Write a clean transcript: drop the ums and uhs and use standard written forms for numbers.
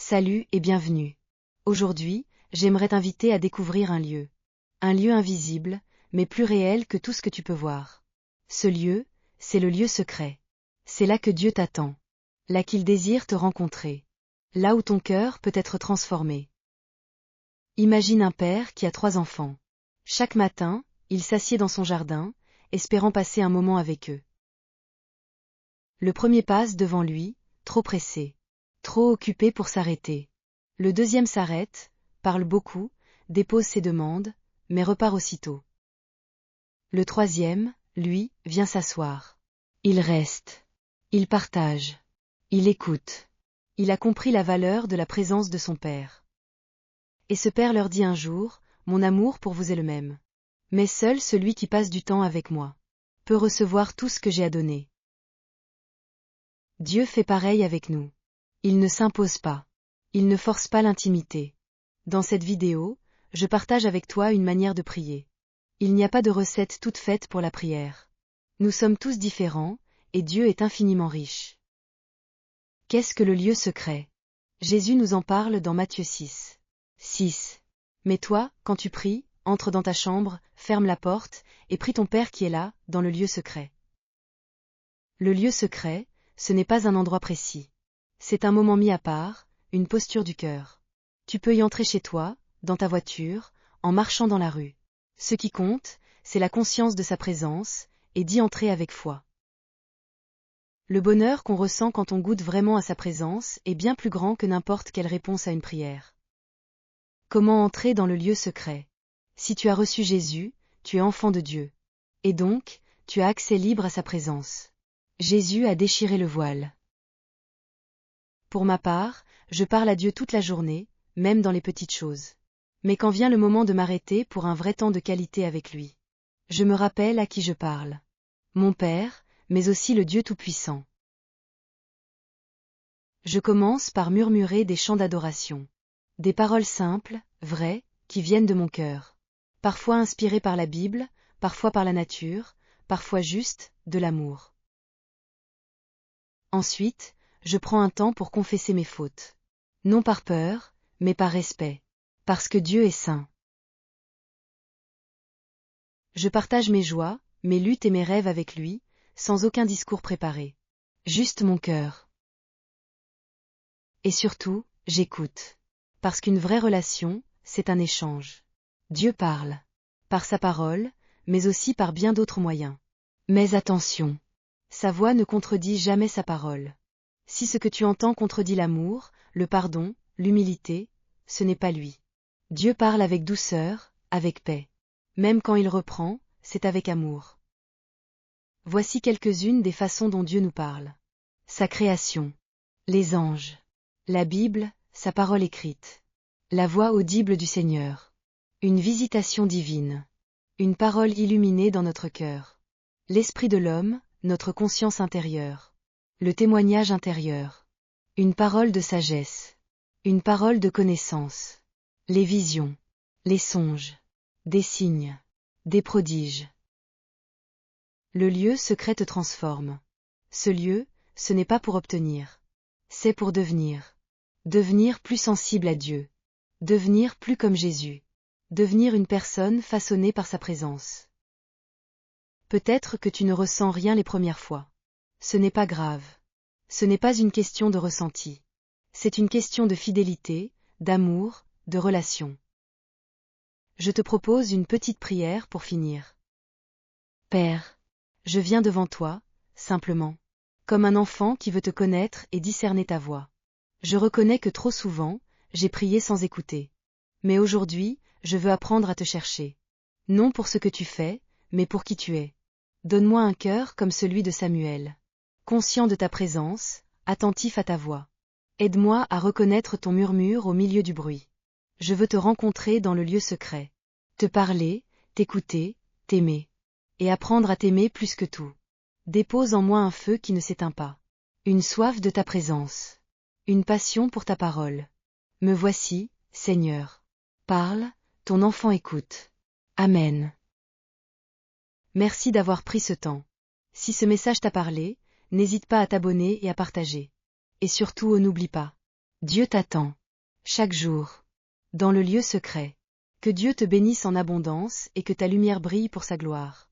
Salut et bienvenue. Aujourd'hui, j'aimerais t'inviter à découvrir un lieu. Un lieu invisible, mais plus réel que tout ce que tu peux voir. Ce lieu, c'est le lieu secret. C'est là que Dieu t'attend. Là qu'il désire te rencontrer. Là où ton cœur peut être transformé. Imagine un père qui a 3 enfants. Chaque matin, il s'assied dans son jardin, espérant passer un moment avec eux. Le premier passe devant lui, trop pressé. Trop occupé pour s'arrêter. Le deuxième s'arrête, parle beaucoup, dépose ses demandes, mais repart aussitôt. Le troisième, lui, vient s'asseoir. Il reste. Il partage. Il écoute. Il a compris la valeur de la présence de son père. Et ce père leur dit un jour, « Mon amour pour vous est le même. Mais seul celui qui passe du temps avec moi peut recevoir tout ce que j'ai à donner. » Dieu fait pareil avec nous. Il ne s'impose pas. Il ne force pas l'intimité. Dans cette vidéo, je partage avec toi une manière de prier. Il n'y a pas de recette toute faite pour la prière. Nous sommes tous différents, et Dieu est infiniment riche. Qu'est-ce que le lieu secret? Jésus nous en parle dans Matthieu 6. 6. Mais toi, quand tu pries, entre dans ta chambre, ferme la porte, et prie ton Père qui est là, dans le lieu secret. Le lieu secret, ce n'est pas un endroit précis. C'est un moment mis à part, une posture du cœur. Tu peux y entrer chez toi, dans ta voiture, en marchant dans la rue. Ce qui compte, c'est la conscience de sa présence, et d'y entrer avec foi. Le bonheur qu'on ressent quand on goûte vraiment à sa présence est bien plus grand que n'importe quelle réponse à une prière. Comment entrer dans le lieu secret? Si tu as reçu Jésus, tu es enfant de Dieu. Et donc, tu as accès libre à sa présence. Jésus a déchiré le voile. Pour ma part, je parle à Dieu toute la journée, même dans les petites choses. Mais quand vient le moment de m'arrêter pour un vrai temps de qualité avec lui, je me rappelle à qui je parle. Mon Père, mais aussi le Dieu Tout-Puissant. Je commence par murmurer des chants d'adoration. Des paroles simples, vraies, qui viennent de mon cœur. Parfois inspirées par la Bible, parfois par la nature, parfois juste, de l'amour. Ensuite, je prends un temps pour confesser mes fautes. Non par peur, mais par respect. Parce que Dieu est saint. Je partage mes joies, mes luttes et mes rêves avec lui, sans aucun discours préparé. Juste mon cœur. Et surtout, j'écoute. Parce qu'une vraie relation, c'est un échange. Dieu parle. Par sa parole, mais aussi par bien d'autres moyens. Mais attention. Sa voix ne contredit jamais sa parole. Si ce que tu entends contredit l'amour, le pardon, l'humilité, ce n'est pas lui. Dieu parle avec douceur, avec paix. Même quand il reprend, c'est avec amour. Voici quelques-unes des façons dont Dieu nous parle. Sa création. Les anges. La Bible, sa parole écrite. La voix audible du Seigneur. Une visitation divine. Une parole illuminée dans notre cœur. L'esprit de l'homme, notre conscience intérieure. Le témoignage intérieur. Une parole de sagesse. Une parole de connaissance. Les visions. Les songes. Des signes. Des prodiges. Le lieu secret te transforme. Ce lieu, ce n'est pas pour obtenir. C'est pour devenir. Devenir plus sensible à Dieu. Devenir plus comme Jésus. Devenir une personne façonnée par sa présence. Peut-être que tu ne ressens rien les premières fois. Ce n'est pas grave. Ce n'est pas une question de ressenti. C'est une question de fidélité, d'amour, de relation. Je te propose une petite prière pour finir. Père, je viens devant toi, simplement, comme un enfant qui veut te connaître et discerner ta voix. Je reconnais que trop souvent, j'ai prié sans écouter. Mais aujourd'hui, je veux apprendre à te chercher. Non pour ce que tu fais, mais pour qui tu es. Donne-moi un cœur comme celui de Samuel. Conscient de ta présence, attentif à ta voix. Aide-moi à reconnaître ton murmure au milieu du bruit. Je veux te rencontrer dans le lieu secret. Te parler, t'écouter, t'aimer. Et apprendre à t'aimer plus que tout. Dépose en moi un feu qui ne s'éteint pas. Une soif de ta présence. Une passion pour ta parole. Me voici, Seigneur. Parle, ton enfant écoute. Amen. Merci d'avoir pris ce temps. Si ce message t'a parlé, n'hésite pas à t'abonner et à partager. Et surtout, n'oublie pas. Dieu t'attend. Chaque jour. Dans le lieu secret. Que Dieu te bénisse en abondance et que ta lumière brille pour sa gloire.